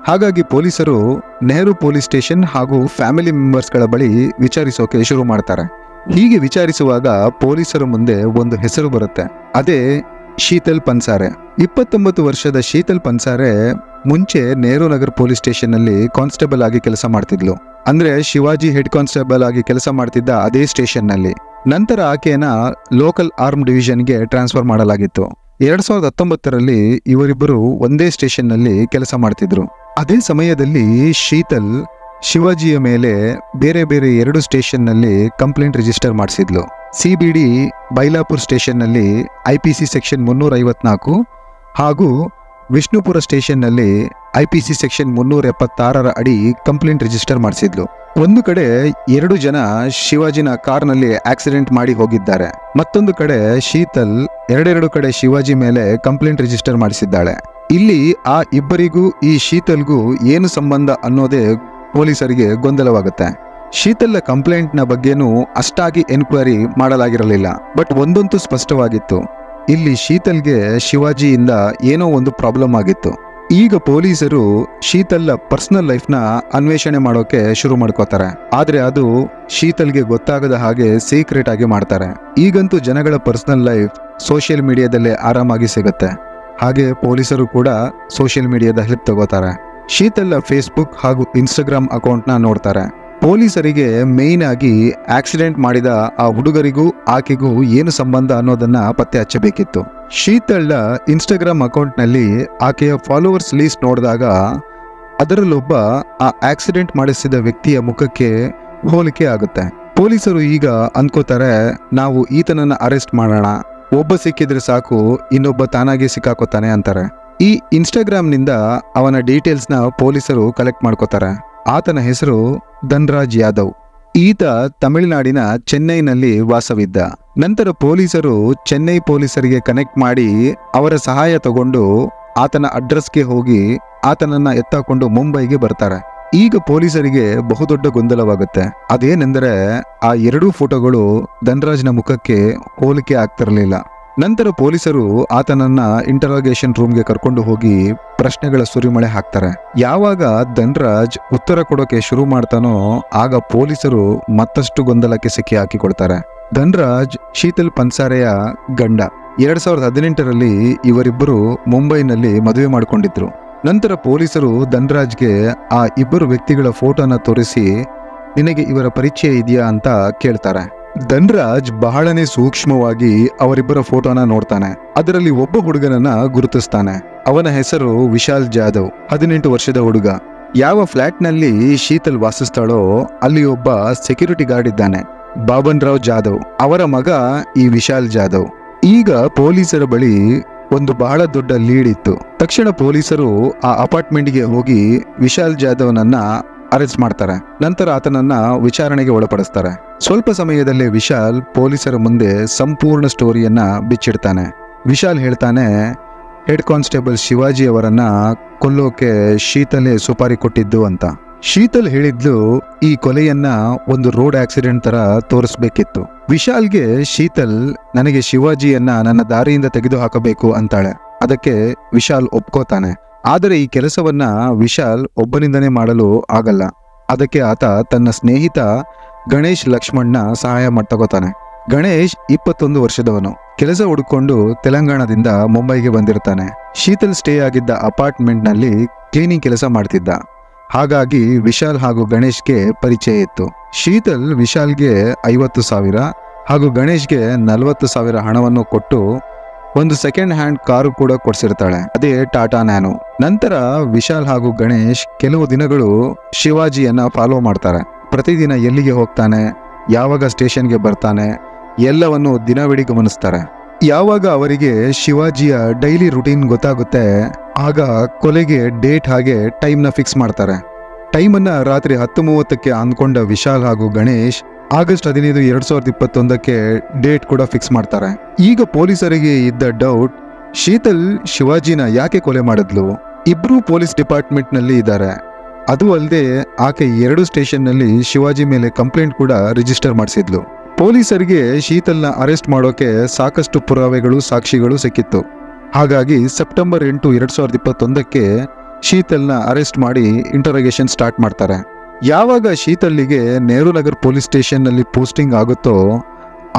Speaker 1: ಹಾಗಾಗಿ ಪೊಲೀಸರು ನೆಹರು ಪೊಲೀಸ್ ಸ್ಟೇಷನ್ ಹಾಗೂ ಫ್ಯಾಮಿಲಿ ಮೆಂಬರ್ಸ್ಗಳ ಬಳಿ ವಿಚಾರಿಸೋಕೆ ಶುರು ಮಾಡ್ತಾರೆ. ಹೀಗೆ ವಿಚಾರಿಸುವಾಗ ಪೊಲೀಸರ ಮುಂದೆ ಒಂದು ಹೆಸರು ಬರುತ್ತೆ, ಅದೇ ಶೀತಲ್ ಪನ್ಸಾರೆ. 29 ವರ್ಷದ ಶೀತಲ್ ಪನ್ಸಾರೆ ಮುಂಚೆ ನೆಹರು ನಗರ್ ಪೊಲೀಸ್ ಸ್ಟೇಷನ್ ನಲ್ಲಿ ಕಾನ್ಸ್ಟೇಬಲ್ ಆಗಿ ಕೆಲಸ ಮಾಡ್ತಿದ್ಲು. ಅಂದ್ರೆ ಶಿವಾಜಿ ಹೆಡ್ ಕಾನ್ಸ್ಟೇಬಲ್ ಆಗಿ ಕೆಲಸ ಮಾಡ್ತಿದ್ದ ಅದೇ ಸ್ಟೇಷನ್ ನಲ್ಲಿ. ನಂತರ ಆಕೆಯನ್ನ ಲೋಕಲ್ ಆರ್ಮ್ ಡಿವಿಷನ್ಗೆ ಟ್ರಾನ್ಸ್ಫರ್ ಮಾಡಲಾಗಿತ್ತು. 2019ರಲ್ಲಿ ಇವರಿಬ್ಬರು ಒಂದೇ ಸ್ಟೇಷನ್ ನಲ್ಲಿ ಕೆಲಸ ಮಾಡ್ತಿದ್ರು. ಅದೇ ಸಮಯದಲ್ಲಿ ಶೀತಲ್ ಶಿವಾಜಿಯ ಮೇಲೆ ಬೇರೆ ಬೇರೆ 2 ಸ್ಟೇಷನ್ ನಲ್ಲಿ ಕಂಪ್ಲೇಂಟ್ ರಿಜಿಸ್ಟರ್ ಮಾಡಿಸಿದ್ಲು. CBD ಬೈಲಾಪುರ್ ಸ್ಟೇಷನ್ ನಲ್ಲಿ IPC ಸೆಕ್ಷನ್ 354 ಹಾಗೂ ವಿಷ್ಣುಪುರ ಸ್ಟೇಷನ್ ನಲ್ಲಿ IPC ಸೆಕ್ಷನ್ 376ರ ಅಡಿ ಕಂಪ್ಲೇಂಟ್ ರಿಜಿಸ್ಟರ್ ಮಾಡಿಸಿದ್ಲು. ಒಂದು ಕಡೆ 2 ಜನ ಶಿವಾಜಿನ ಕಾರ್ನಲ್ಲಿ ಆಕ್ಸಿಡೆಂಟ್ ಮಾಡಿ ಹೋಗಿದ್ದಾರೆ. ಮತ್ತೊಂದು ಕಡೆ ಶೀತಲ್ ಎರಡೆರಡು ಕಡೆ ಶಿವಾಜಿ ಮೇಲೆ ಕಂಪ್ಲೇಂಟ್ ರಿಜಿಸ್ಟರ್ ಮಾಡಿಸಿದ್ದಾಳೆ. ಇಲ್ಲಿ ಆ ಇಬ್ಬರಿಗೂ ಈ ಶೀತಲ್ಗೂ ಏನು ಸಂಬಂಧ ಅನ್ನೋದೇ ಪೊಲೀಸರಿಗೆ ಗೊಂದಲವಾಗುತ್ತೆ. ಶೀತಲ್ನ ಕಂಪ್ಲೇಂಟ್ನ ಬಗ್ಗೆನೂ ಅಷ್ಟಾಗಿ ಎನ್ಕ್ವೈರಿ ಮಾಡಲಾಗಿರಲಿಲ್ಲ. ಬಟ್ ಒಂದಂತೂ ಸ್ಪಷ್ಟವಾಗಿತ್ತು, ಇಲ್ಲಿ ಶೀತಲ್ಗೆ ಶಿವಾಜಿಯಿಂದ ಏನೋ ಒಂದು ಪ್ರಾಬ್ಲಮ್ ಆಗಿತ್ತು. ಈಗ ಪೊಲೀಸರು ಶೀತಲ್ನ ಪರ್ಸನಲ್ ಲೈಫ್ನ ಅನ್ವೇಷಣೆ ಮಾಡೋಕೆ ಶುರು ಮಾಡ್ಕೋತಾರೆ. ಆದ್ರೆ ಅದು ಶೀತಲ್ಗೆ ಗೊತ್ತಾಗದ ಹಾಗೆ ಸೀಕ್ರೆಟ್ ಆಗಿ ಮಾಡ್ತಾರೆ. ಈಗಂತೂ ಜನಗಳ ಪರ್ಸನಲ್ ಲೈಫ್ ಸೋಷಿಯಲ್ ಮೀಡಿಯಾದಲ್ಲೇ ಆರಾಮಾಗಿ ಸಿಗುತ್ತೆ. ಹಾಗೆ ಪೊಲೀಸರು ಕೂಡ ಸೋಷಿಯಲ್ ಮೀಡಿಯಾದ ಹೆಲ್ಪ್ ತಗೋತಾರೆ. ಶೀತಲ್ನ ಫೇಸ್ಬುಕ್ ಹಾಗೂ ಇನ್ಸ್ಟಾಗ್ರಾಮ್ ಅಕೌಂಟ್ನ ನೋಡ್ತಾರೆ. ಪೊಲೀಸರಿಗೆ ಮೇಯ್ನ್ ಆಗಿ ಆಕ್ಸಿಡೆಂಟ್ ಮಾಡಿದ ಆ ಹುಡುಗರಿಗೂ ಆಕೆಗೂ ಏನು ಸಂಬಂಧ ಅನ್ನೋದನ್ನ ಪತ್ತೆ ಹಚ್ಚಬೇಕಿತ್ತು. ಶೀತಲ್ನ ಇನ್ಸ್ಟಾಗ್ರಾಮ್ ಅಕೌಂಟ್ನಲ್ಲಿ ಆಕೆಯ ಫಾಲೋವರ್ಸ್ ಲೀಸ್ಟ್ ನೋಡಿದಾಗ ಅದರಲ್ಲೊಬ್ಬ ಆ ಆಕ್ಸಿಡೆಂಟ್ ಮಾಡಿಸಿದ ವ್ಯಕ್ತಿಯ ಮುಖಕ್ಕೆ ಹೋಲಿಕೆ ಆಗುತ್ತೆ. ಪೊಲೀಸರು ಈಗ ಅನ್ಕೋತಾರೆ, ನಾವು ಈತನನ್ನ ಅರೆಸ್ಟ್ ಮಾಡೋಣ, ಒಬ್ಬ ಸಿಕ್ಕಿದ್ರೆ ಸಾಕು, ಇನ್ನೊಬ್ಬ ತಾನಾಗಿ ಸಿಕ್ಕಾಕೋತಾನೆ ಅಂತಾರೆ. ಈ ಇನ್ಸ್ಟಾಗ್ರಾಮ್ನಿಂದ ಅವನ ಡೀಟೇಲ್ಸ್ನ ಪೊಲೀಸರು ಕಲೆಕ್ಟ್ ಮಾಡ್ಕೋತಾರೆ. ಆತನ ಹೆಸರು ಧನ್ರಾಜ್ ಯಾದವ್. ಈತ ತಮಿಳುನಾಡಿನ ಚೆನ್ನೈನಲ್ಲಿ ವಾಸವಿದ್ದ. ನಂತರ ಪೊಲೀಸರು ಚೆನ್ನೈ ಪೊಲೀಸರಿಗೆ ಕನೆಕ್ಟ್ ಮಾಡಿ ಅವರ ಸಹಾಯ ತಗೊಂಡು ಆತನ ಅಡ್ರೆಸ್ಗೆ ಹೋಗಿ ಆತನನ್ನ ಎತ್ತಾಕೊಂಡು ಮುಂಬೈಗೆ ಬರ್ತಾರೆ. ಈಗ ಪೊಲೀಸರಿಗೆ ಬಹುದೊಡ್ಡ ಗೊಂದಲವಾಗುತ್ತೆ. ಅದೇನೆಂದರೆ ಆ ಎರಡೂ ಫೋಟೋಗಳು ಧನ್ರಾಜ್ನ ಮುಖಕ್ಕೆ ಹೋಲಿಕೆ ಆಗ್ತಿರಲಿಲ್ಲ. ನಂತರ ಪೊಲೀಸರು ಆತನನ್ನ ಇಂಟರೋಗೇಷನ್ ರೂಮ್ಗೆ ಕರ್ಕೊಂಡು ಹೋಗಿ ಪ್ರಶ್ನೆಗಳ ಸುರಿಮಳೆ ಹಾಕ್ತಾರೆ. ಯಾವಾಗ ಧನ್ರಾಜ್ ಉತ್ತರ ಕೊಡೋಕೆ ಶುರು ಮಾಡ್ತಾನೋ ಆಗ ಪೊಲೀಸರು ಮತ್ತಷ್ಟು ಗೊಂದಲಕ್ಕೆ ಸಿಕ್ಕಿ ಹಾಕಿಕೊಳ್ತಾರೆ. ಧನ್ರಾಜ್ ಶೀತಲ್ ಪನ್ಸಾರೆಯ ಗಂಡ. 2018ರಲ್ಲಿ ಇವರಿಬ್ಬರು ಮುಂಬೈನಲ್ಲಿ ಮದುವೆ ಮಾಡಿಕೊಂಡಿದ್ರು. ನಂತರ ಪೊಲೀಸರು ಧನ್ರಾಜ್ಗೆ ಆ ಇಬ್ಬರು ವ್ಯಕ್ತಿಗಳ ಫೋಟೋನ ತೋರಿಸಿ ನಿನಗೆ ಇವರ ಪರಿಚಯ ಇದೆಯಾ ಅಂತ ಕೇಳ್ತಾರೆ. ಧನ್ರಾಜ್ ಬಹಳನೇ ಸೂಕ್ಷ್ಮವಾಗಿ ಅವರಿಬ್ಬರ ಫೋಟೋನ ನೋಡ್ತಾನೆ. ಅದರಲ್ಲಿ ಒಬ್ಬ ಹುಡುಗನನ್ನ ಗುರುತಿಸ್ತಾನೆ. ಅವನ ಹೆಸರು ವಿಶಾಲ್ ಜಾಧವ್, 18 ವರ್ಷದ ಹುಡುಗ. ಯಾವ ಫ್ಲಾಟ್ನಲ್ಲಿ ಶೀತಲ್ ವಾಸಿಸ್ತಾಳೋ ಅಲ್ಲಿ ಒಬ್ಬ ಸೆಕ್ಯೂರಿಟಿ ಗಾರ್ಡ್ ಇದ್ದಾನೆ, ಬಾಬನ್ ರಾವ್ ಜಾಧವ್. ಅವರ ಮಗ ಈ ವಿಶಾಲ್ ಜಾಧವ್. ಈಗ ಪೊಲೀಸರ ಬಳಿ ಒಂದು ಬಹಳ ದೊಡ್ಡ ಲೀಡ್ ಇತ್ತು. ತಕ್ಷಣ ಪೊಲೀಸರು ಆ ಅಪಾರ್ಟ್ಮೆಂಟ್ಗೆ ಹೋಗಿ ವಿಶಾಲ್ ಜಾಧವ್ನನ್ನ ಅರೆಸ್ಟ್ ಮಾಡ್ತಾರೆ. ನಂತರ ಆತನನ್ನ ವಿಚಾರಣೆಗೆ ಒಳಪಡಿಸ್ತಾರೆ. ಸ್ವಲ್ಪ ಸಮಯದಲ್ಲೇ ವಿಶಾಲ್ ಪೊಲೀಸರ ಮುಂದೆ ಸಂಪೂರ್ಣ ಸ್ಟೋರಿಯನ್ನ ಬಿಚ್ಚಿಡ್ತಾನೆ. ವಿಶಾಲ್ ಹೇಳ್ತಾನೆ, ಹೆಡ್ ಕಾನ್ಸ್ಟೇಬಲ್ ಶಿವಾಜಿ ಅವರನ್ನ ಕೊಲ್ಲೋಕೆ ಶೀತಲೇ ಸುಪಾರಿ ಕೊಟ್ಟಿದ್ದು ಅಂತ. ಶೀತಲ್ ಹೇಳಿದ್ಲು ಈ ಕೊಲೆಯನ್ನ ಒಂದು ರೋಡ್ ಆಕ್ಸಿಡೆಂಟ್ ತರ ತೋರಿಸ್ಬೇಕಿತ್ತು. ವಿಶಾಲ್ಗೆ ಶೀತಲ್ ನನಗೆ ಶಿವಾಜಿಯನ್ನ ನನ್ನ ದಾರಿಯಿಂದ ತೆಗೆದು ಹಾಕಬೇಕು ಅಂತಾಳೆ. ಅದಕ್ಕೆ ವಿಶಾಲ್ ಒಪ್ಕೋತಾನೆ. ಆದರೆ ಈ ಕೆಲಸವನ್ನ ವಿಶಾಲ್ ಒಬ್ಬನಿಂದನೇ ಮಾಡಲು ಆಗಲ್ಲ. ಅದಕ್ಕೆ ಆತ ತನ್ನ ಸ್ನೇಹಿತ ಗಣೇಶ್ ಲಕ್ಷ್ಮಣ್ನ ಸಹಾಯ ತಗೋತಾನೆ. ಗಣೇಶ್ 21 ವರ್ಷದವನು. ಕೆಲಸ ಹುಡುಕೊಂಡು ತೆಲಂಗಾಣದಿಂದ ಮುಂಬೈಗೆ ಬಂದಿರ್ತಾನೆ. ಶೀತಲ್ ಸ್ಟೇ ಆಗಿದ್ದ ಅಪಾರ್ಟ್ಮೆಂಟ್ ನಲ್ಲಿ ಕ್ಲೀನಿಂಗ್ ಕೆಲಸ ಮಾಡ್ತಿದ್ದ. ಹಾಗಾಗಿ ವಿಶಾಲ್ ಹಾಗೂ ಗಣೇಶ್ಗೆ ಪರಿಚಯ ಇತ್ತು. ಶೀತಲ್ ವಿಶಾಲ್ಗೆ 50,000 ಹಾಗೂ ಗಣೇಶ್ಗೆ 40,000 ಹಣವನ್ನು ಕೊಟ್ಟು ಒಂದು ಸೆಕೆಂಡ್ ಹ್ಯಾಂಡ್ ಕಾರು ಕೂಡ ಕೊಡ್ಸಿರ್ತಾಳೆ, ಅದೇ ಟಾಟಾ ನ್ಯಾನೋ. ನಂತರ ವಿಶಾಲ್ ಹಾಗೂ ಗಣೇಶ್ ಕೆಲವು ದಿನಗಳು ಶಿವಾಜಿಯನ್ನ ಫಾಲೋ ಮಾಡ್ತಾರೆ. ಪ್ರತಿದಿನ ಎಲ್ಲಿಗೆ ಹೋಗ್ತಾನೆ, ಯಾವಾಗ ಸ್ಟೇಷನ್ಗೆ ಬರ್ತಾನೆ ಎಲ್ಲವನ್ನು ದಿನವಿಡೀ ಗಮನಿಸ್ತಾರೆ. ಯಾವಾಗ ಅವರಿಗೆ ಶಿವಾಜಿಯ ಡೈಲಿ ರುಟೀನ್ ಗೊತ್ತಾಗುತ್ತೆ ಆಗ ಕೊಲೆಗೆ ಡೇಟ್ ಹಾಗೆ ಟೈಮ್ನ ಫಿಕ್ಸ್ ಮಾಡ್ತಾರೆ. ಟೈಮನ್ನ ರಾತ್ರಿ 10:30ಕ್ಕೆ ಅಂದ್ಕೊಂಡ ವಿಶಾಲ್ ಹಾಗೂ ಗಣೇಶ್ ಆಗಸ್ಟ್ 15, 2021ಕ್ಕೆ ಡೇಟ್ ಕೂಡ ಫಿಕ್ಸ್ ಮಾಡ್ತಾರೆ. ಈಗ ಪೊಲೀಸರಿಗೆ ಇದ್ದ ಡೌಟ್, ಶೀತಲ್ ಶಿವಾಜಿನ ಯಾಕೆ ಕೊಲೆ ಮಾಡಿದ್ಲು? ಇಬ್ರು ಪೊಲೀಸ್ ಡಿಪಾರ್ಟ್ಮೆಂಟ್ ನಲ್ಲಿ ಇದ್ದಾರೆ. ಅದು ಅಲ್ಲದೆ ಆಕೆ 2 ಸ್ಟೇಷನ್ನಲ್ಲಿ ಶಿವಾಜಿ ಮೇಲೆ ಕಂಪ್ಲೇಂಟ್ ಕೂಡ ರಿಜಿಸ್ಟರ್ ಮಾಡಿಸಿದ್ಲು. ಪೊಲೀಸರಿಗೆ ಶೀತಲ್ನ ಅರೆಸ್ಟ್ ಮಾಡೋಕೆ ಸಾಕಷ್ಟು ಪುರಾವೆಗಳು ಸಾಕ್ಷಿಗಳು ಸಿಕ್ಕಿತ್ತು. ಹಾಗಾಗಿ ಸೆಪ್ಟೆಂಬರ್ 8, 2021ಕ್ಕೆ ಶೀತಲ್ನ ಅರೆಸ್ಟ್ ಮಾಡಿ ಇಂಟರೋಗೇಷನ್ ಸ್ಟಾರ್ಟ್ ಮಾಡ್ತಾರೆ. ಯಾವಾಗ ಶೀತಲ್ಗೆ ನೆಹರು ನಗರ್ ಪೊಲೀಸ್ ಸ್ಟೇಷನ್ನಲ್ಲಿ ಪೋಸ್ಟಿಂಗ್ ಆಗುತ್ತೋ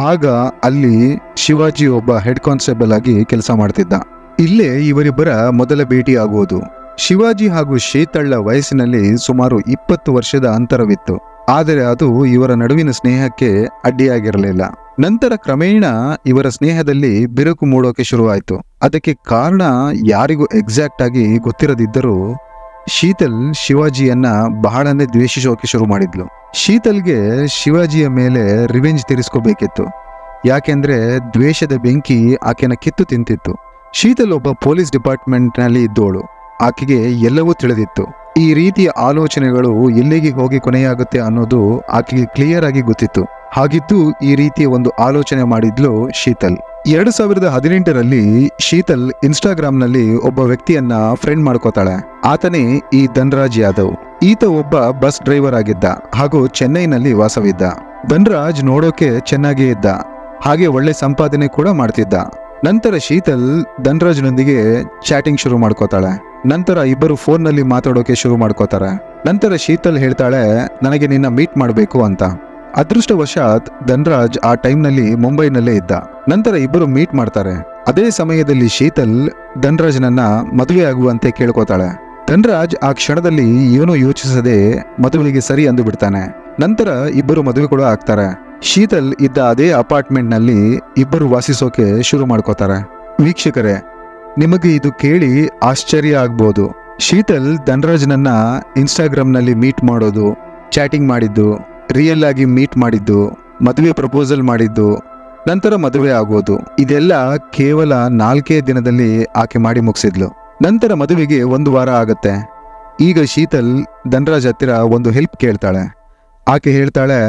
Speaker 1: ಆಗ ಅಲ್ಲಿ ಶಿವಾಜಿ ಒಬ್ಬ ಹೆಡ್ ಕಾನ್ಸ್ಟೇಬಲ್ ಆಗಿ ಕೆಲಸ ಮಾಡ್ತಿದ್ದ. ಇಲ್ಲೇ ಇವರಿಬ್ಬರ ಮೊದಲ ಭೇಟಿ ಆಗುವುದು. ಶಿವಾಜಿ ಹಾಗೂ ಶೀತಳ್ಳ ವಯಸ್ಸಿನಲ್ಲಿ ಸುಮಾರು 20 ವರ್ಷದ ಅಂತರವಿತ್ತು. ಆದರೆ ಅದು ಇವರ ನಡುವಿನ ಸ್ನೇಹಕ್ಕೆ ಅಡ್ಡಿಯಾಗಿರಲಿಲ್ಲ. ನಂತರ ಕ್ರಮೇಣ ಇವರ ಸ್ನೇಹದಲ್ಲಿ ಬಿರುಕು ಮೂಡೋಕೆ ಶುರುವಾಯಿತು. ಅದಕ್ಕೆ ಕಾರಣ ಯಾರಿಗೂ ಎಕ್ಸಾಕ್ಟ್ ಆಗಿ ಗೊತ್ತಿರದಿದ್ದರೂ ಶೀತಲ್ ಶಿವಾಜಿಯನ್ನ ಬಹಳನೇ ದ್ವೇಷಿಸೋಕೆ ಶುರು ಮಾಡಿದ್ಲು. ಶೀತಲ್ಗೆ ಶಿವಾಜಿಯ ಮೇಲೆ ರಿವೆಂಜ್ ತೀರಿಸ್ಕೋಬೇಕಿತ್ತು. ಯಾಕೆಂದ್ರೆ ದ್ವೇಷದ ಬೆಂಕಿ ಆಕೆನ ಕಿತ್ತು ತಿಂತಿತ್ತು. ಶೀತಲ್ ಒಬ್ಬ ಪೊಲೀಸ್ ಡಿಪಾರ್ಟ್ಮೆಂಟ್ನಲ್ಲಿ ಇದ್ದೋಳು. ಆಕೆಗೆ ಎಲ್ಲವೂ ತಿಳಿದಿತ್ತು. ಈ ರೀತಿಯ ಆಲೋಚನೆಗಳು ಎಲ್ಲಿಗೆ ಹೋಗಿ ಕೊನೆಯಾಗುತ್ತೆ ಅನ್ನೋದು ಆಕೆಗೆ ಕ್ಲಿಯರ್ ಆಗಿ ಗೊತ್ತಿತ್ತು. ಹಾಗಿದ್ದು ಈ ರೀತಿಯ ಒಂದು ಆಲೋಚನೆ ಮಾಡಿದ್ಲು ಶೀತಲ್. 2018ರಲ್ಲಿ ಶೀತಲ್ ಇನ್ಸ್ಟಾಗ್ರಾಮ್ನಲ್ಲಿ ಒಬ್ಬ ವ್ಯಕ್ತಿಯನ್ನ ಫ್ರೆಂಡ್ ಮಾಡ್ಕೋತಾಳೆ. ಆತನೇ ಈ ಧನ್ರಾಜ್ ಯಾದವ್. ಈತ ಒಬ್ಬ ಬಸ್ ಡ್ರೈವರ್ ಆಗಿದ್ದ ಹಾಗೂ ಚೆನ್ನೈನಲ್ಲಿ ವಾಸವಿದ್ದ. ಧನ್ರಾಜ್ ನೋಡೋಕೆ ಚೆನ್ನಾಗೇ ಇದ್ದ, ಹಾಗೆ ಒಳ್ಳೆ ಸಂಪಾದನೆ ಕೂಡ ಮಾಡ್ತಿದ್ದ. ನಂತರ ಶೀತಲ್ ಧನ್ರಾಜ್ನೊಂದಿಗೆ ಚಾಟಿಂಗ್ ಶುರು ಮಾಡ್ಕೋತಾಳೆ. ನಂತರ ಇಬ್ಬರು ಫೋನ್ನಲ್ಲಿ ಮಾತಾಡೋಕೆ ಶುರು ಮಾಡ್ಕೋತಾರೆ. ನಂತರ ಶೀತಲ್ ಹೇಳ್ತಾಳೆ, ನನಗೆ ನಿನ್ನ ಮೀಟ್ ಮಾಡಬೇಕು ಅಂತ. ಅದೃಷ್ಟವಶಾತ್ ಧನ್ರಾಜ್ ಆ ಟೈಮ್ನಲ್ಲಿ ಮುಂಬೈನಲ್ಲೇ ಇದ್ದ. ನಂತರ ಇಬ್ಬರು ಮೀಟ್ ಮಾಡ್ತಾರೆ. ಅದೇ ಸಮಯದಲ್ಲಿ ಶೀತಲ್ ಧನ್ರಾಜ್ನನ್ನ ಮದುವೆ ಆಗುವಂತೆ ಕೇಳ್ಕೋತಾಳೆ. ಧನ್ರಾಜ್ ಆ ಕ್ಷಣದಲ್ಲಿ ಏನೋ ಯೋಚಿಸದೆ ಮದುವೆಗೆ ಸರಿ ಅಂದು ಬಿಡ್ತಾನೆ. ನಂತರ ಇಬ್ಬರು ಮದುವೆ ಕೂಡ ಆಗ್ತಾರೆ. ಶೀತಲ್ ಇದ್ದ ಅದೇ ಅಪಾರ್ಟ್ಮೆಂಟ್ ನಲ್ಲಿ ಇಬ್ಬರು ವಾಸಿಸೋಕೆ ಶುರು ಮಾಡ್ಕೋತಾರೆ. ವೀಕ್ಷಕರೇ, ನಿಮಗೆ ಇದು ಕೇಳಿ ಆಶ್ಚರ್ಯ ಆಗ್ಬೋದು. ಶೀತಲ್ ಧನ್ರಾಜ್ನನ್ನ ಇನ್ಸ್ಟಾಗ್ರಾಮ್ನಲ್ಲಿ ಮೀಟ್ ಮಾಡೋದು, ಚಾಟಿಂಗ್ ಮಾಡಿದ್ದು, ರಿಯಲ್ ಆಗಿ ಮೀಟ್ ಮಾಡಿದ್ದು, ಮದುವೆ ಪ್ರಪೋಸಲ್ ಮಾಡಿದ್ದು, ನಂತರ ಮದುವೆ ಆಗೋದು, ಇದೆಲ್ಲ ಕೇವಲ 4 ದಿನದಲ್ಲಿ ಆಕೆ ಮಾಡಿ ಮುಗಿಸಿದ್ಲು. ನಂತರ ಮದುವೆಗೆ 1 ವಾರ ಆಗತ್ತೆ. ಈಗ ಶೀತಲ್ ಧನ್ರಾಜ್ ಹತ್ತಿರ ಒಂದು ಹೆಲ್ಪ್ ಕೇಳ್ತಾಳೆ. ಆಕೆ ಹೇಳ್ತಾಳೆ,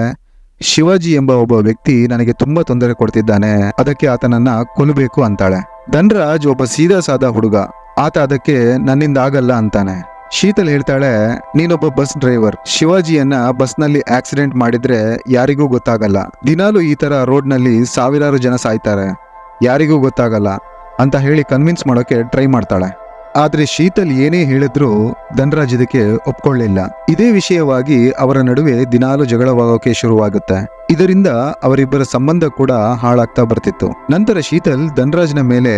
Speaker 1: ಶಿವಾಜಿ ಎಂಬ ಒಬ್ಬ ವ್ಯಕ್ತಿ ನನಗೆ ತುಂಬಾ ತೊಂದರೆ ಕೊಡ್ತಿದ್ದಾನೆ, ಅದಕ್ಕೆ ಆತನನ್ನ ಕೊಲ್ಲಬೇಕು ಅಂತಾಳೆ. ಧನ್ರಾಜ್ ಒಬ್ಬ ಸೀದಾ ಸಾದಾ ಹುಡುಗ, ಆತ ಅದಕ್ಕೆ ನನ್ನಿಂದ ಆಗಲ್ಲ ಅಂತಾನೆ. ಶೀತಲ್ ಹೇಳ್ತಾಳೆ, ನೀನೊಬ್ಬ ಬಸ್ ಡ್ರೈವರ್, ಶಿವಾಜಿಯನ್ನ ಬಸ್ನಲ್ಲಿ ಆಕ್ಸಿಡೆಂಟ್ ಮಾಡಿದ್ರೆ ಯಾರಿಗೂ ಗೊತ್ತಾಗಲ್ಲ. ದಿನಾಲೂ ಈ ತರ ರೋಡ್ನಲ್ಲಿ ಸಾವಿರಾರು ಜನ ಸಾಯ್ತಾರೆ, ಯಾರಿಗೂ ಗೊತ್ತಾಗಲ್ಲ ಅಂತ ಹೇಳಿ ಕನ್ವಿನ್ಸ್ ಮಾಡೋಕೆ ಟ್ರೈ ಮಾಡ್ತಾಳೆ. ಆದ್ರೆ ಶೀತಲ್ ಏನೇ ಹೇಳಿದ್ರೂ ಧನ್ರಾಜ್ ಇದಕ್ಕೆ ಒಪ್ಕೊಳ್ಳಿಲ್ಲ. ಇದೇ ವಿಷಯವಾಗಿ ಅವರ ನಡುವೆ ದಿನಾಲು ಜಗಳವಾಗೋಕೆ ಶುರುವಾಗುತ್ತೆ. ಇದರಿಂದ ಅವರಿಬ್ಬರ ಸಂಬಂಧ ಕೂಡ ಹಾಳಾಗ್ತಾ ಬರ್ತಿತ್ತು. ನಂತರ ಶೀತಲ್ ಧನ್ರಾಜ್ನ ಮೇಲೆ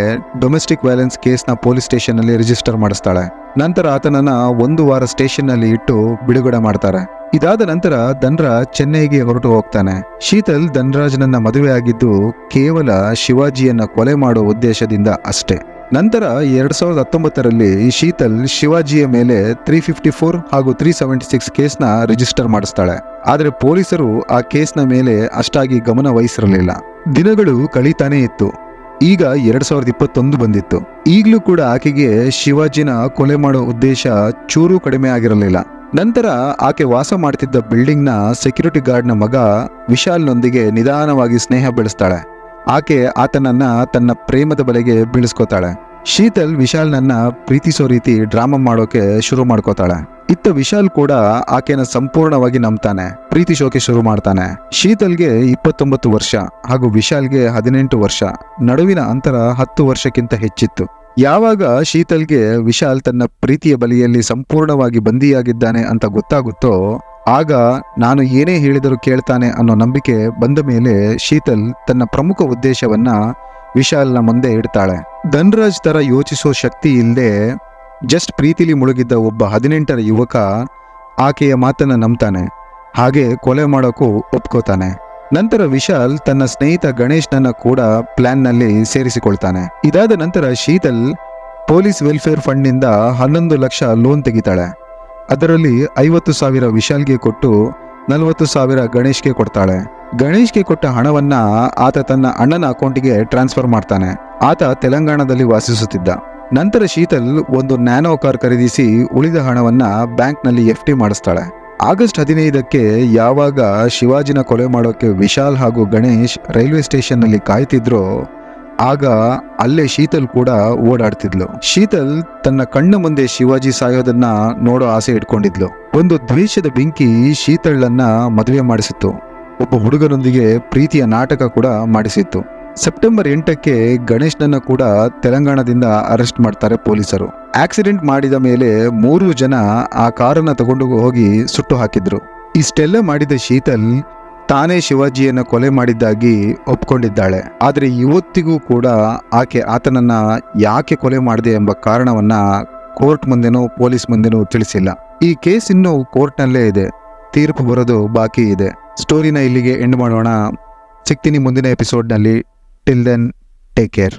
Speaker 1: ಡೊಮೆಸ್ಟಿಕ್ ವೈಲೆನ್ಸ್ ಕೇಸ್ನ ಪೊಲೀಸ್ ಸ್ಟೇಷನ್ ನಲ್ಲಿ ರಿಜಿಸ್ಟರ್ ಮಾಡಿಸ್ತಾಳೆ. ನಂತರ ಆತನನ್ನ 1 ವಾರ ಸ್ಟೇಷನ್ ನಲ್ಲಿ ಇಟ್ಟು ಬಿಡುಗಡೆ ಮಾಡ್ತಾರೆ. ಇದಾದ ನಂತರ ಧನ್ರಾಜ್ ಚೆನ್ನೈಗೆ ಹೊರಟು ಹೋಗ್ತಾನೆ. ಶೀತಲ್ ಧನ್ರಾಜ್ನನ್ನ ಮದುವೆ ಆಗಿದ್ದು ಕೇವಲ ಶಿವಾಜಿಯನ್ನ ಕೊಲೆ ಮಾಡುವ ಉದ್ದೇಶದಿಂದ ಅಷ್ಟೇ. ನಂತರ 2019ರಲ್ಲಿ ಶೀತಲ್ ಶಿವಾಜಿಯ ಮೇಲೆ 354 ಹಾಗೂ 376 ಕೇಸ್ನ ರಿಜಿಸ್ಟರ್ ಮಾಡಿಸ್ತಾಳೆ. ಆದರೆ ಪೊಲೀಸರು ಆ ಕೇಸ್ನ ಮೇಲೆ ಅಷ್ಟಾಗಿ ಗಮನ ವಹಿಸಿರಲಿಲ್ಲ. ದಿನಗಳು ಕಳೀತಾನೇ ಇತ್ತು. ಈಗ 2021 ಬಂದಿತ್ತು. ಈಗಲೂ ಕೂಡ ಆಕೆಗೆ ಶಿವಾಜಿನ ಕೊಲೆ ಮಾಡೋ ಉದ್ದೇಶ ಚೂರು ಕಡಿಮೆ ಆಗಿರಲಿಲ್ಲ. ನಂತರ ಆಕೆ ವಾಸ ಮಾಡ್ತಿದ್ದ ಬಿಲ್ಡಿಂಗ್ನ ಸೆಕ್ಯೂರಿಟಿ ಗಾರ್ಡ್ನ ಮಗ ವಿಶಾಲ್ನೊಂದಿಗೆ ನಿಧಾನವಾಗಿ ಸ್ನೇಹ ಬೆಳೆಸ್ತಾಳೆ. ಆಕೆ ಆತನನ್ನ ತನ್ನ ಪ್ರೇಮದ ಬಲೆಗೆ ಬೀಳಿಸ್ಕೋತಾಳೆ. ಶೀತಲ್ ವಿಶಾಲ್ನನ್ನ ಪ್ರೀತಿಸೋ ರೀತಿ ಡ್ರಾಮಾ ಮಾಡೋಕೆ ಶುರು ಮಾಡ್ಕೋತಾಳೆ. ಇತ್ತ ವಿಶಾಲ್ ಕೂಡ ಆಕೆನ ಸಂಪೂರ್ಣವಾಗಿ ನಂಬ್ತಾನೆ, ಪ್ರೀತಿಸೋಕೆ ಶುರು ಮಾಡ್ತಾನೆ. ಶೀತಲ್ಗೆ 29 ವರ್ಷ ಹಾಗೂ ವಿಶಾಲ್ಗೆ 18 ವರ್ಷ. ನಡುವಿನ ಅಂತರ 10 ವರ್ಷಕ್ಕಿಂತ ಹೆಚ್ಚಿತ್ತು. ಯಾವಾಗ ಶೀತಲ್ಗೆ ವಿಶಾಲ್ ತನ್ನ ಪ್ರೀತಿಯ ಬಲಿಯಲ್ಲಿ ಸಂಪೂರ್ಣವಾಗಿ ಬಂದಿಯಾಗಿದ್ದಾನೆ ಅಂತ ಗೊತ್ತಾಗುತ್ತೋ ಆಗ ನಾನು ಏನೇ ಹೇಳಿದರೂ ಕೇಳ್ತಾನೆ ಅನ್ನೋ ನಂಬಿಕೆ ಬಂದ ಮೇಲೆ ಶೀತಲ್ ತನ್ನ ಪ್ರಮುಖ ಉದ್ದೇಶವನ್ನ ವಿಶಾಲ್ನ ಮುಂದೆ ಇಡ್ತಾಳೆ. ಧನ್ರಾಜ್ ತರ ಯೋಚಿಸೋ ಶಕ್ತಿ ಇಲ್ಲದೆ ಜಸ್ಟ್ ಪ್ರೀತಿಲಿ ಮುಳುಗಿದ್ದ ಒಬ್ಬ 18ರ ಯುವಕ ಆಕೆಯ ಮಾತನ್ನ ನಂಬ್ತಾನೆ, ಹಾಗೆ ಕೊಲೆ ಮಾಡೋಕ್ಕೂ ಒಪ್ಕೋತಾನೆ. ನಂತರ ವಿಶಾಲ್ ತನ್ನ ಸ್ನೇಹಿತ ಗಣೇಶ್ನನ್ನ ಕೂಡ ಪ್ಲಾನ್ನಲ್ಲಿ ಸೇರಿಸಿಕೊಳ್ತಾನೆ. ಇದಾದ ನಂತರ ಶೀತಲ್ ಪೊಲೀಸ್ ವೆಲ್ಫೇರ್ ಫಂಡ್ನಿಂದ 11 ಲಕ್ಷ ಲೋನ್ ತೆಗಿತಾಳೆ. ಅದರಲ್ಲಿ 50,000 ವಿಶಾಲ್ಗೆ ಕೊಟ್ಟು 40,000 ಗಣೇಶ್ಗೆ ಕೊಡ್ತಾಳೆ. ಗಣೇಶ್ಗೆ ಕೊಟ್ಟ ಹಣವನ್ನ ಆತ ತನ್ನ ಅಣ್ಣನ ಅಕೌಂಟಿಗೆ ಟ್ರಾನ್ಸ್ಫರ್ ಮಾಡ್ತಾನೆ. ಆತ ತೆಲಂಗಾಣದಲ್ಲಿ ವಾಸಿಸುತ್ತಿದ್ದ. ನಂತರ ಶೀತಲ್ ಒಂದು ನ್ಯಾನೋ ಕಾರ್ ಖರೀದಿಸಿ ಉಳಿದ ಹಣವನ್ನ ಬ್ಯಾಂಕ್ನಲ್ಲಿ FD ಮಾಡಿಸ್ತಾಳೆ. ಆಗಸ್ಟ್ 15ಕ್ಕೆ ಯಾವಾಗ ಶಿವಾಜಿನ ಕೊಲೆ ಮಾಡೋಕೆ ವಿಶಾಲ್ ಹಾಗೂ ಗಣೇಶ್ ರೈಲ್ವೆ ಸ್ಟೇಷನ್ನಲ್ಲಿ ಕಾಯ್ತಿದ್ರೋ ಆಗ ಅಲ್ಲೇ ಶೀತಲ್ ಕೂಡ ಓಡಾಡ್ತಿದ್ಲು. ಶೀತಲ್ ತನ್ನ ಕಣ್ಣ ಮುಂದೆ ಶಿವಾಜಿ ಸಾಯೋದನ್ನ ನೋಡೋ ಆಸೆ ಇಟ್ಕೊಂಡಿದ್ಲು. ಒಂದು ದ್ವೇಷದ ಬೆಂಕಿ ಶೀತಳನ್ನ ಮದುವೆ ಮಾಡಿಸಿತ್ತು. ಒಬ್ಬ ಹುಡುಗನೊಂದಿಗೆ ಪ್ರೀತಿಯ ನಾಟಕ ಕೂಡ ಮಾಡಿಸಿತ್ತು. ಸೆಪ್ಟೆಂಬರ್ 8ಕ್ಕೆ ಗಣೇಶ್ನನ್ನ ಕೂಡ ತೆಲಂಗಾಣದಿಂದ ಅರೆಸ್ಟ್ ಮಾಡ್ತಾರೆ ಪೊಲೀಸರು. ಆಕ್ಸಿಡೆಂಟ್ ಮಾಡಿದ ಮೇಲೆ 3 ಜನ ಆ ಕಾರನ್ನ ತಗೊಂಡು ಹೋಗಿ ಸುಟ್ಟು ಹಾಕಿದ್ರು. ಇಷ್ಟೆಲ್ಲ ಮಾಡಿದ ಶೀತಲ್ ತಾನೇ ಶಿವಾಜಿಯನ್ನ ಕೊಲೆ ಮಾಡಿದ್ದಾಗಿ ಒಪ್ಕೊಂಡಿದ್ದಾಳೆ. ಆದರೆ ಇವತ್ತಿಗೂ ಕೂಡ ಆಕೆ ಆತನನ್ನ ಯಾಕೆ ಕೊಲೆ ಮಾಡಿದೆ ಎಂಬ ಕಾರಣವನ್ನ ಕೋರ್ಟ್ ಮುಂದೆನೋ ಪೊಲೀಸ್ ಮುಂದೆನೋ ತಿಳಿಸಿಲ್ಲ. ಈ ಕೇಸ್ ಇನ್ನೂ ಕೋರ್ಟ್ನಲ್ಲೇ ಇದೆ, ತೀರ್ಪು ಬರೋದು ಬಾಕಿ ಇದೆ. ಸ್ಟೋರಿನ ಇಲ್ಲಿಗೆ ಎಂಡ್ ಮಾಡೋಣ. ಸಿಗ್ತೀನಿ ಮುಂದಿನ ಎಪಿಸೋಡ್ನಲ್ಲಿ. Till then, take care.